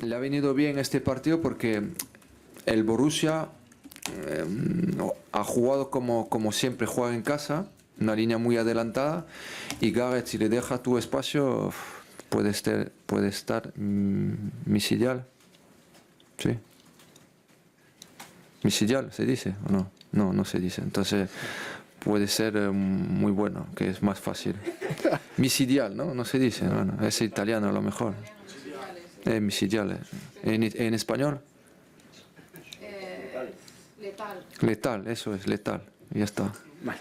le ha venido bien este partido porque el Borussia ha jugado como siempre juega en casa, una línea muy adelantada, y Gareth, si le deja tu espacio, puede estar misidial. Sí. Misidial, ¿se dice o no? No, no se dice. Entonces puede ser muy bueno, que es más fácil. Misidial, ¿no? No se dice. Bueno, es italiano a lo mejor. Misidial. ¿En español? Letal. Letal, eso es, letal. Ya está. Vale.